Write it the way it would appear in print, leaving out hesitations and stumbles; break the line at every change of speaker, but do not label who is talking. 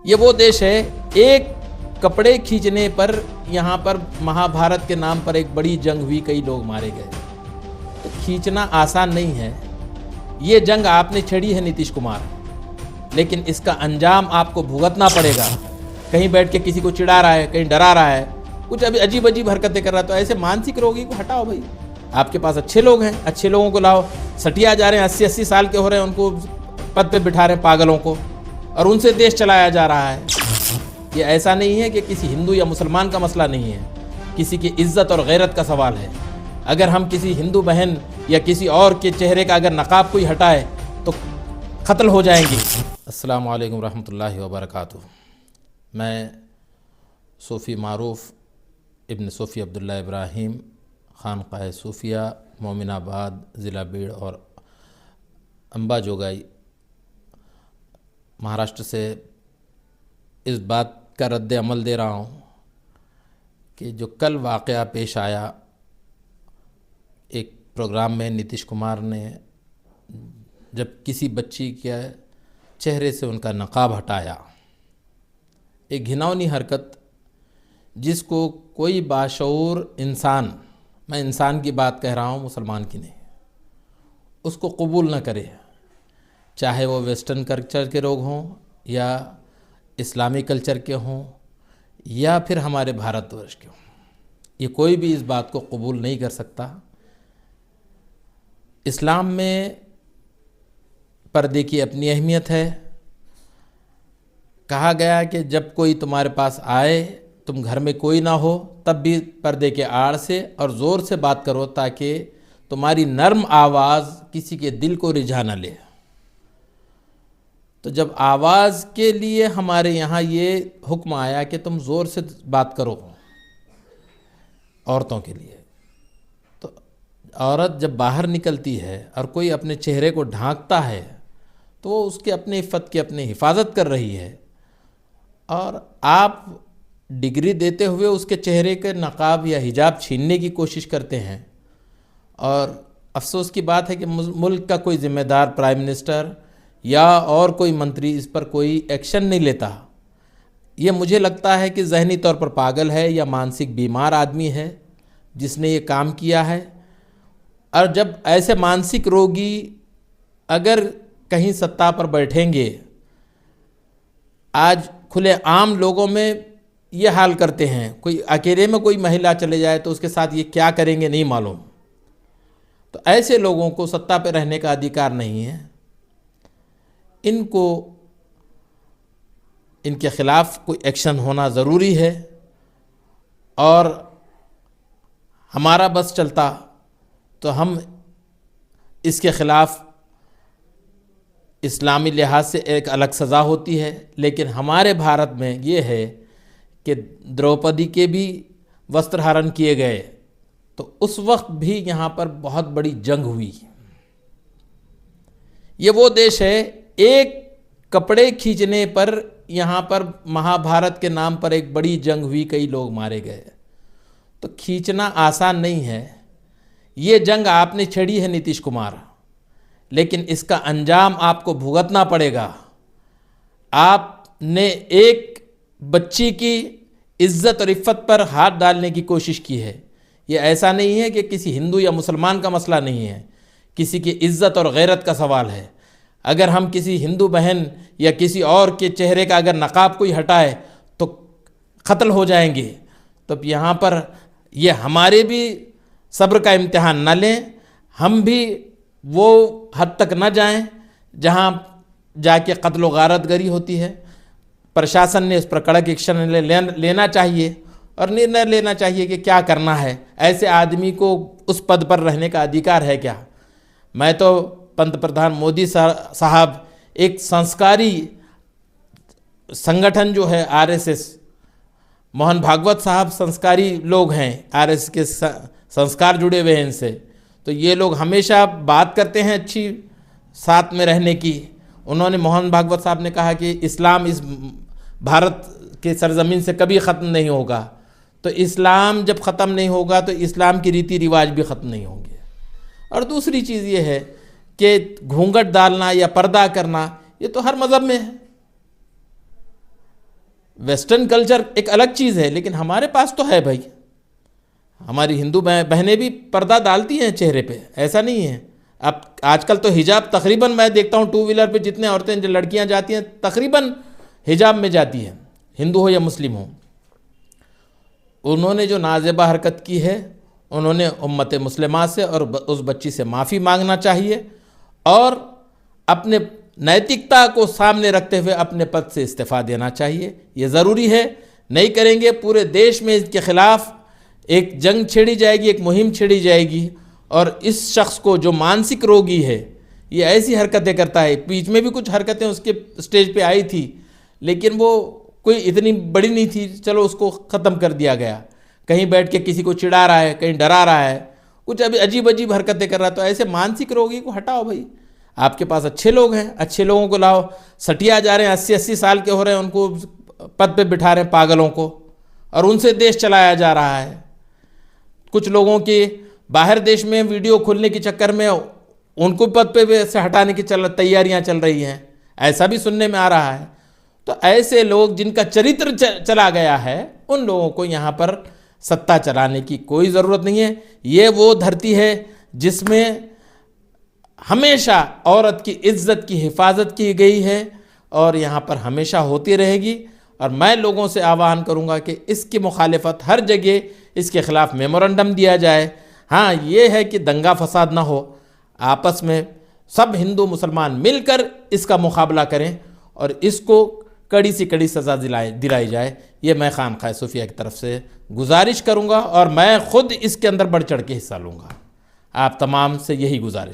ये वो देश है, एक कपड़े खींचने पर यहाँ पर महाभारत के नाम पर एक बड़ी जंग हुई, कई लोग मारे गए। तो खींचना आसान नहीं है। ये जंग आपने छेड़ी है नीतीश कुमार, लेकिन इसका अंजाम आपको भुगतना पड़ेगा। कहीं बैठ के किसी को चिढ़ा रहा है, कहीं डरा रहा है, कुछ अभी अजीब अजीब हरकतें कर रहा है। तो ऐसे मानसिक रोगी को हटाओ भाई। आपके पास अच्छे लोग हैं, अच्छे लोगों को लाओ। सटिया जा रहे हैं, 80-80 साल के हो रहे हैं, उनको पद पे बिठा रहे हैं पागलों को, और उनसे देश चलाया जा रहा है। ये ऐसा नहीं है कि किसी हिंदू या मुसलमान का मसला नहीं है, किसी की इज्जत और गैरत का सवाल है। अगर हम किसी हिंदू बहन या किसी और के चेहरे का अगर नकाब कोई हटाए तो कत्ल हो जाएंगे। अस्सलामु अलैकुम रहमतुल्लाहि व बरकातुहू। मैं सूफ़ी मारूफ़ इब्न सूफ़ी अब्दुल्ला इब्राहिम, खानक़ाह सूफ़िया, मोमिनाबाद, ज़िला बीड़ और अंबाजोगाई, महाराष्ट्र से इस बात का रद्द अमल दे रहा हूँ कि जो कल वाक़या पेश आया, एक प्रोग्राम में नीतीश कुमार ने जब किसी बच्ची के चेहरे से उनका नकाब हटाया, एक घिनौनी हरकत जिसको कोई बाशऊर इंसान, मैं इंसान की बात कह रहा हूँ, मुसलमान की नहीं, उसको कबूल न करे, चाहे वो वेस्टर्न कल्चर के लोग हों या इस्लामी कल्चर के हों या फिर हमारे भारतवर्ष के हों। ये कोई भी इस बात को कबूल नहीं कर सकता। इस्लाम में पर्दे की अपनी अहमियत है। कहा गया कि जब कोई तुम्हारे पास आए, तुम घर में कोई ना हो, तब भी पर्दे के आड़ से और ज़ोर से बात करो ताकि तुम्हारी नर्म आवाज़ किसी के दिल को रिझा न ले। तो जब आवाज़ के लिए हमारे यहाँ ये हुक्म आया कि तुम ज़ोर से बात करो औरतों के लिए, तो औरत जब बाहर निकलती है और कोई अपने चेहरे को ढांकता है तो वो उसके अपने इफ़्फ़त की अपनी हिफाजत कर रही है, और आप डिग्री देते हुए उसके चेहरे के नकाब या हिजाब छीनने की कोशिश करते हैं। और अफसोस की बात है कि मुल्क का कोई ज़िम्मेदार प्राइम मिनिस्टर या और कोई मंत्री इस पर कोई एक्शन नहीं लेता। ये मुझे लगता है कि ज़हनी तौर पर पागल है या मानसिक बीमार आदमी है जिसने ये काम किया है। और जब ऐसे मानसिक रोगी अगर कहीं सत्ता पर बैठेंगे, आज खुले आम लोगों में ये हाल करते हैं, कोई अकेले में कोई महिला चले जाए तो उसके साथ ये क्या करेंगे नहीं मालूम। तो ऐसे लोगों को सत्ता पर रहने का अधिकार नहीं है। इनको, इनके ख़िलाफ़ कोई एक्शन होना ज़रूरी है। और हमारा बस चलता तो हम इसके ख़िलाफ़ इस्लामी लिहाज से एक अलग सज़ा होती है, लेकिन हमारे भारत में ये है कि द्रौपदी के भी वस्त्र हरण किए गए, तो उस वक्त भी यहाँ पर बहुत बड़ी जंग हुई। ये वो देश है, एक कपड़े खींचने पर यहाँ पर महाभारत के नाम पर एक बड़ी जंग हुई, कई लोग मारे गए। तो खींचना आसान नहीं है। ये जंग आपने छेड़ी है नीतीश कुमार, लेकिन इसका अंजाम आपको भुगतना पड़ेगा। आपने एक बच्ची की इज्जत और इफ़्फ़त पर हाथ डालने की कोशिश की है। ये ऐसा नहीं है कि किसी हिंदू या मुसलमान का मसला नहीं है, किसी की इज्जत और गैरत का सवाल है। अगर हम किसी हिंदू बहन या किसी और के चेहरे का अगर नकाब कोई हटाए तो कत्ल हो जाएंगे। तो यहाँ पर ये हमारे भी सब्र का इम्तिहान न लें, हम भी वो हद तक न जाएं जहाँ जाके कत्ल व गारतगरी होती है। प्रशासन ने इस पर कड़क एक्शन लेना चाहिए और निर्णय लेना चाहिए कि क्या करना है। ऐसे आदमी को उस पद पर रहने का अधिकार है क्या? मैं तो पंत प्रधान मोदी साहब, एक संस्कारी संगठन जो है आरएसएस, मोहन भागवत साहब संस्कारी लोग हैं, आरएसएस के संस्कार जुड़े हुए हैं इनसे, तो ये लोग हमेशा बात करते हैं अच्छी साथ में रहने की। उन्होंने, मोहन भागवत साहब ने कहा कि इस्लाम इस भारत के सरजमीन से कभी ख़त्म नहीं होगा। तो इस्लाम जब ख़त्म नहीं होगा तो इस्लाम की रीति रिवाज भी ख़त्म नहीं होंगे। और दूसरी चीज़ ये है कि घूंघट डालना या पर्दा करना ये तो हर मज़हब में है। वेस्टर्न कल्चर एक अलग चीज़ है, लेकिन हमारे पास तो है भाई। हमारी हिंदू बहनें भी पर्दा डालती हैं चेहरे पे, ऐसा नहीं है। अब आजकल तो हिजाब तकरीबन मैं देखता हूँ 2 व्हीलर पे जितने औरतें जो लड़कियाँ जाती हैं तकरीबन हिजाब में जाती हैं, हिंदू हो या मुस्लिम हो। उन्होंने जो नाज़ेबा हरकत की है, उन्होंने उम्मत मुस्लिमा से और उस बच्ची से माफ़ी मांगना चाहिए और अपने नैतिकता को सामने रखते हुए अपने पद से इस्तीफ़ा देना चाहिए। ये ज़रूरी है, नहीं करेंगे पूरे देश में इसके ख़िलाफ़ एक जंग छेड़ी जाएगी, एक मुहिम छेड़ी जाएगी। और इस शख्स को जो मानसिक रोगी है, ये ऐसी हरकतें करता है, बीच में भी कुछ हरकतें उसके स्टेज पे आई थी, लेकिन वो कोई इतनी बड़ी नहीं थी, चलो उसको ख़त्म कर दिया गया। कहीं बैठ के किसी को चिढ़ा रहा है, कहीं डरा रहा है, कुछ अभी अजीब अजीब हरकतें कर रहा है। तो ऐसे मानसिक रोगी को हटाओ भाई। आपके पास अच्छे लोग हैं, अच्छे लोगों को लाओ। सटिया जा रहे हैं, 80-80 साल के हो रहे हैं, उनको पद पे बिठा रहे हैं पागलों को, और उनसे देश चलाया जा रहा है। कुछ लोगों के बाहर देश में वीडियो खोलने के चक्कर में उनको पद पे से हटाने की तैयारियां चल रही हैं, ऐसा भी सुनने में आ रहा है। तो ऐसे लोग जिनका चरित्र चला गया है, उन लोगों को यहाँ पर सत्ता चलाने की कोई ज़रूरत नहीं है। ये वो धरती है जिसमें हमेशा औरत की इज्जत की हिफाजत की गई है और यहाँ पर हमेशा होती रहेगी। और मैं लोगों से आह्वान करूँगा कि इसकी मुखालिफत हर जगह, इसके ख़िलाफ़ मेमोरेंडम दिया जाए। हाँ, ये है कि दंगा फसाद ना हो, आपस में सब हिंदू मुसलमान मिलकर इसका मुकाबला करें और इसको कड़ी से कड़ी सज़ा दिलाई जाए। ये मैं खानक़ाह सूफिया की तरफ से गुजारिश करूँगा और मैं ख़ुद इसके अंदर बढ़ चढ़ के हिस्सा लूँगा। आप तमाम से यही गुजारिश।